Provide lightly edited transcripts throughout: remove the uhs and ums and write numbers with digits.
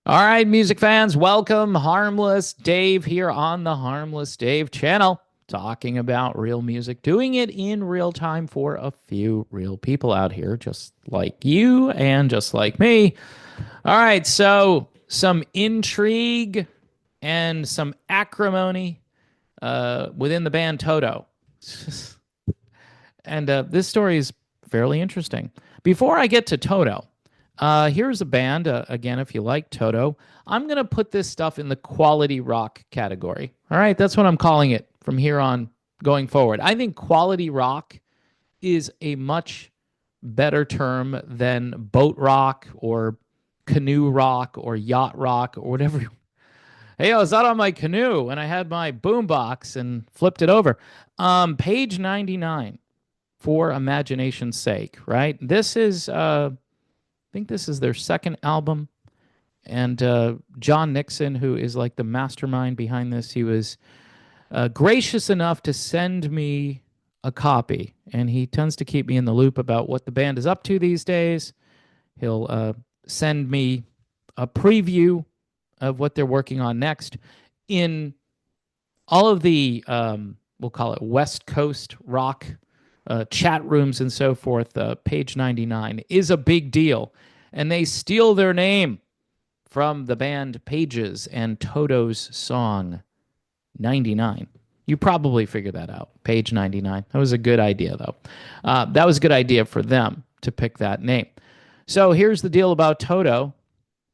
All right, music fans, welcome. Harmless Dave here on the Harmless Dave channel, talking about real music, doing it in real time for a few real people out here, just like you and just like me. All right, so some intrigue and some acrimony within the band Toto. And this story is fairly interesting. Before I get to Toto, here's a band. Again, if you like Toto, I'm going to put this stuff in the quality rock category. All right, that's what I'm calling it from here on going forward. I think quality rock is a much better term than boat rock or canoe rock or yacht rock or whatever. Hey, I was out on my canoe and I had my boombox and flipped it over. Page 99, for imagination's sake, right? This is I think this is their second album. And John Nixon, who is like the mastermind behind this, he was gracious enough to send me a copy. And he tends to keep me in the loop about what the band is up to these days. He'll send me a preview of what they're working on next. In all of the, we'll call it West Coast rock chat rooms and so forth, page 99 is a big deal. And they steal their name from the band Pages and Toto's song 99. You probably figured that out. Page 99. That was a good idea, though. That was a good idea for them to pick that name. So here's the deal about Toto.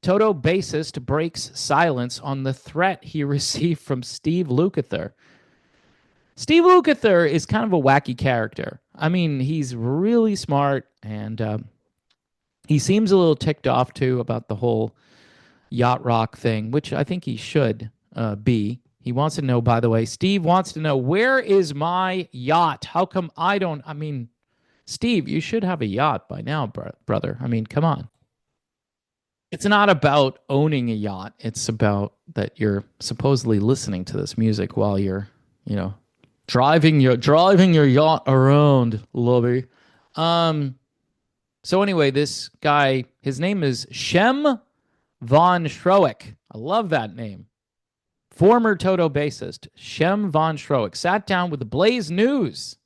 Toto bassist breaks silence on the threat he received from Steve Lukather. Steve Lukather is kind of a wacky character. I mean, he's really smart, and he seems a little ticked off, too, about the whole yacht rock thing, which I think he should be. He wants to know, by the way, Steve wants to know, where is my yacht? How come I don't? I mean, Steve, you should have a yacht by now, brother. I mean, come on. It's not about owning a yacht. It's about that you're supposedly listening to this music while you're, driving your yacht around, Lobby. So anyway, this guy, his name is Shem von Schroeck. I love that name. Former Toto bassist Shem von Schroeck sat down with the Blaze News.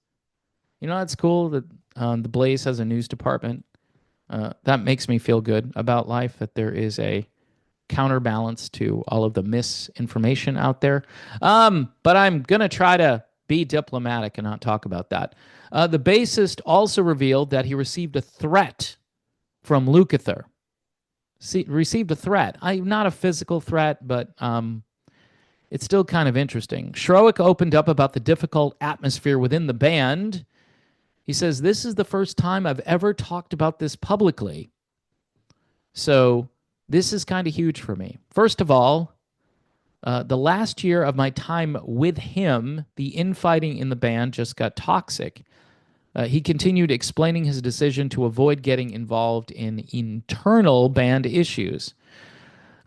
That's cool that the Blaze has a news department. That makes me feel good about life, that there is a counterbalance to all of the misinformation out there. But I'm going to try to be diplomatic and not talk about that. The bassist also revealed that he received a threat from Lukather. Received a threat. Not a physical threat, but it's still kind of interesting. Schroeck opened up about the difficult atmosphere within the band. He says, "This is the first time I've ever talked about this publicly. So this is kind of huge for me. First of all, the last year of my time with him, the infighting in the band just got toxic. He continued explaining his decision to avoid getting involved in internal band issues.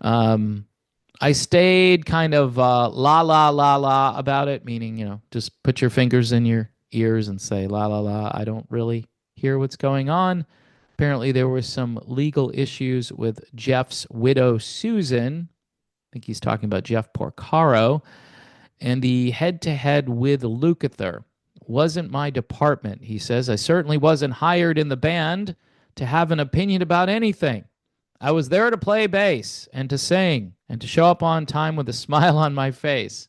I stayed kind of la la la la about it, meaning, just put your fingers in your ears and say la la la. I don't really hear what's going on. Apparently there were some legal issues with Jeff's widow, Susan. I think he's talking about Jeff Porcaro. And the head-to-head with Lukather wasn't my department, he says. I certainly wasn't hired in the band to have an opinion about anything. I was there to play bass and to sing and to show up on time with a smile on my face.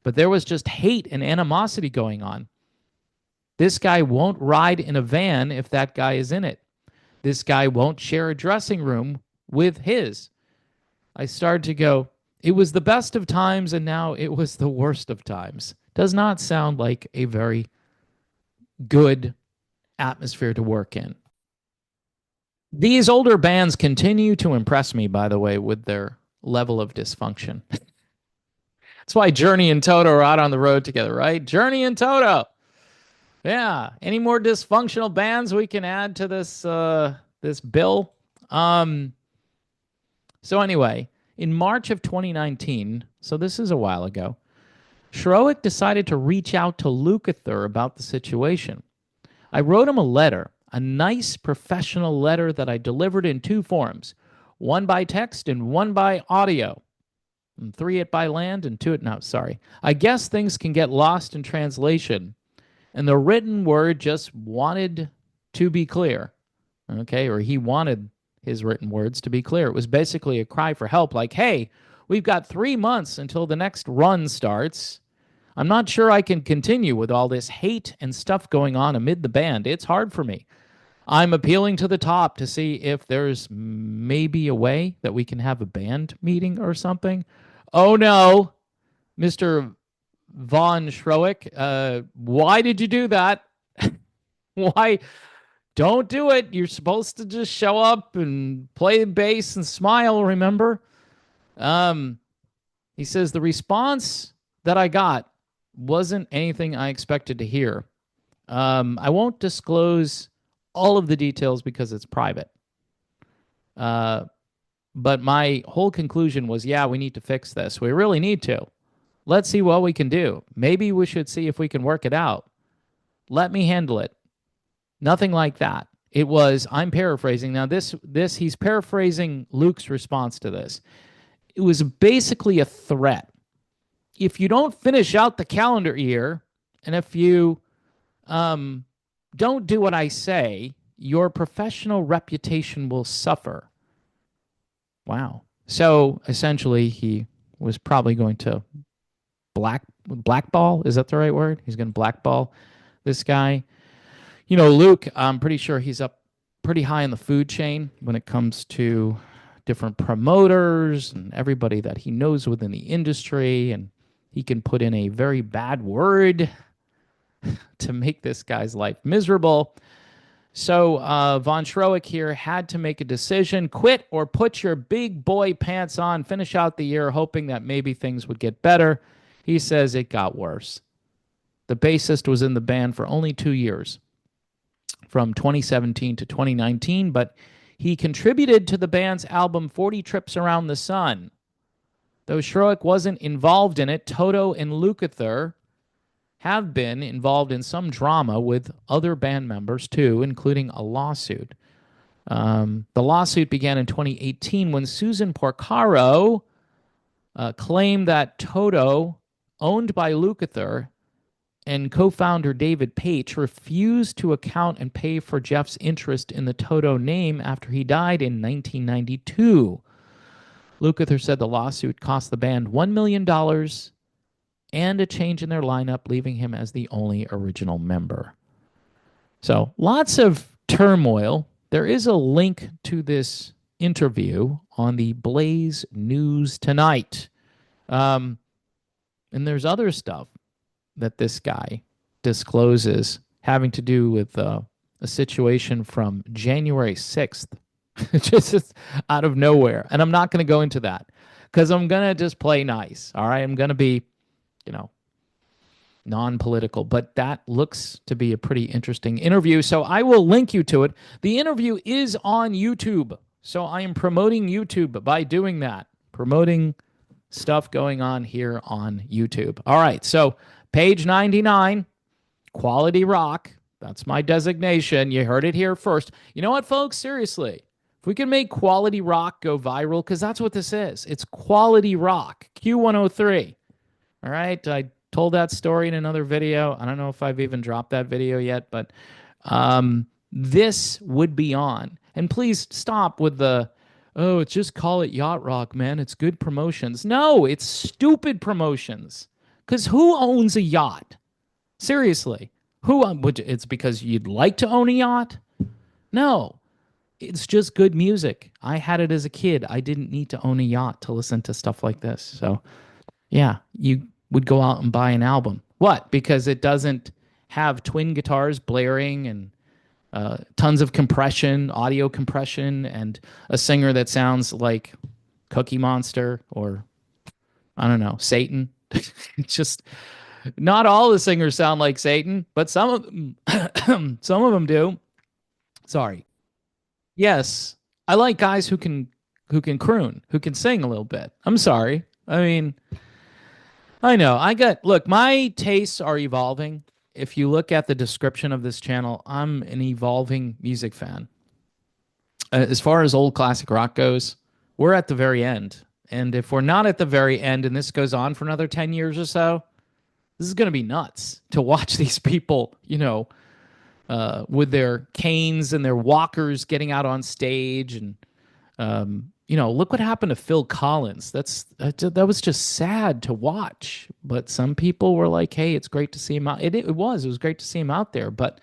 But there was just hate and animosity going on. This guy won't ride in a van if that guy is in it. This guy won't share a dressing room with his." I started to go, it was the best of times and now it was the worst of times. Does not sound like a very good atmosphere to work in. These older bands continue to impress me, by the way, with their level of dysfunction. That's why Journey and Toto are out on the road together, right? Journey and Toto. Yeah. Any more dysfunctional bands we can add to this bill? So anyway, in March of 2019, so this is a while ago, Schroeck decided to reach out to Lukather about the situation. "I wrote him a letter, a nice professional letter that I delivered in two forms. one by text and one by audio, and three it by land and two it. No, sorry. I guess things can get lost in translation, and the written word just wanted to be clear. Okay, or he wanted his written words to be clear. It was basically a cry for help, like, hey, we've got 3 months until the next run starts. I'm not sure I can continue with all this hate and stuff going on amid the band. It's hard for me. I'm appealing to the top to see if there's maybe a way that we can have a band meeting or something. Oh no, Mr. Von Schroeck, why did you do that? Why? Don't do it. You're supposed to just show up and play the bass and smile, remember? Um, he says the response that I got wasn't anything I expected to hear. I won't disclose all of the details because it's private. But my whole conclusion was, yeah, we need to fix this. We really need to. Let's see what we can do. Maybe we should see if we can work it out. Let me handle it. Nothing like that. It was, I'm paraphrasing. Now, this he's paraphrasing Luke's response to this. It was basically a threat. If you don't finish out the calendar year, and if you don't do what I say, your professional reputation will suffer. Wow. So essentially, he was probably going to blackball. Is that the right word? He's going to blackball this guy. You know, Luke, I'm pretty sure he's up pretty high in the food chain when it comes to different promoters and everybody that he knows within the industry. And he can put in a very bad word to make this guy's life miserable. So Von Schroeck here had to make a decision: quit or put your big boy pants on, finish out the year, hoping that maybe things would get better. He says it got worse. The bassist was in the band for only 2 years, from 2017 to 2019, but he contributed to the band's album 40 Trips Around the Sun. Though Schroeck wasn't involved in it, Toto and Lukather have been involved in some drama with other band members too, including a lawsuit. The lawsuit began in 2018 when Susan Porcaro claimed that Toto, owned by Lukather, and co-founder David Paich refused to account and pay for Jeff's interest in the Toto name after he died in 1992. Lukather said the lawsuit cost the band $1 million and a change in their lineup, leaving him as the only original member. So lots of turmoil. There is a link to this interview on the Blaze News tonight. And there's other stuff that this guy discloses having to do with a situation from January 6th, just out of nowhere. And I'm not going to go into that because I'm going to just play nice. All right. I'm going to be, non-political, but that looks to be a pretty interesting interview. So I will link you to it. The interview is on YouTube. So I am promoting YouTube by doing that, promoting stuff going on here on YouTube. All right. So page 99, quality rock. That's my designation. You heard it here first. You know what, folks? Seriously, if we can make quality rock go viral, because that's what this is. It's quality rock, Q103. All right. I told that story in another video. I don't know if I've even dropped that video yet, but this would be on. And please stop with the, oh, it's just call it yacht rock, man. It's good promotions. No, it's stupid promotions. Because who owns a yacht? Seriously. It's because you'd like to own a yacht? No. It's just good music. I had it as a kid. I didn't need to own a yacht to listen to stuff like this. So, yeah, you would go out and buy an album. What? Because it doesn't have twin guitars blaring and tons of compression, audio compression, and a singer that sounds like Cookie Monster or, I don't know, Satan. It's just, not all the singers sound like Satan, but some of them do. Sorry. Yes, I like guys who can croon, who can sing a little bit. I'm sorry. I mean, I know. Look, my tastes are evolving. If you look at the description of this channel, I'm an evolving music fan. As far as old classic rock goes, we're at the very end. And if we're not at the very end and this goes on for another 10 years or so, this is going to be nuts to watch these people, with their canes and their walkers getting out on stage. And, look what happened to Phil Collins. That was just sad to watch. But some people were like, hey, it's great to see him out. It was great to see him out there. But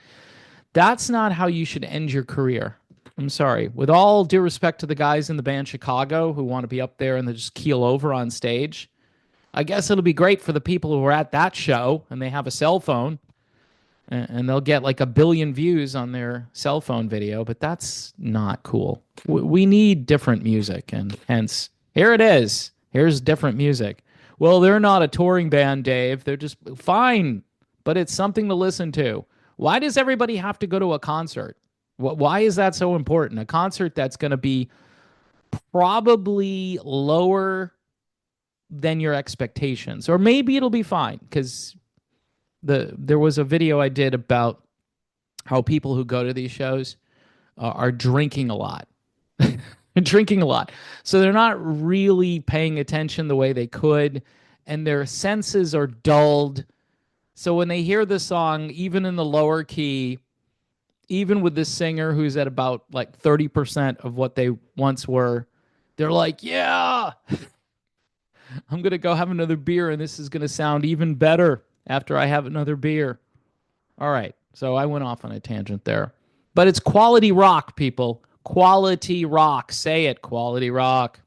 that's not how you should end your career. I'm sorry. With all due respect to the guys in the band Chicago who want to be up there and they just keel over on stage, I guess it'll be great for the people who are at that show and they have a cell phone and they'll get like 1 billion views on their cell phone video, but that's not cool. We need different music, and hence, here it is. Here's different music. Well, they're not a touring band, Dave. They're just fine, but it's something to listen to. Why does everybody have to go to a concert? Why is that so important? A concert that's going to be probably lower than your expectations, or maybe it'll be fine because there was a video I did about how people who go to these shows are drinking a lot. Drinking a lot. So they're not really paying attention the way they could, and their senses are dulled. So when they hear the song, even in the lower key, even with this singer who's at about like 30% of what they once were, they're like, yeah, I'm going to go have another beer and this is going to sound even better after I have another beer. All right. So I went off on a tangent there. But it's quality rock, people. Quality rock. Say it, quality rock.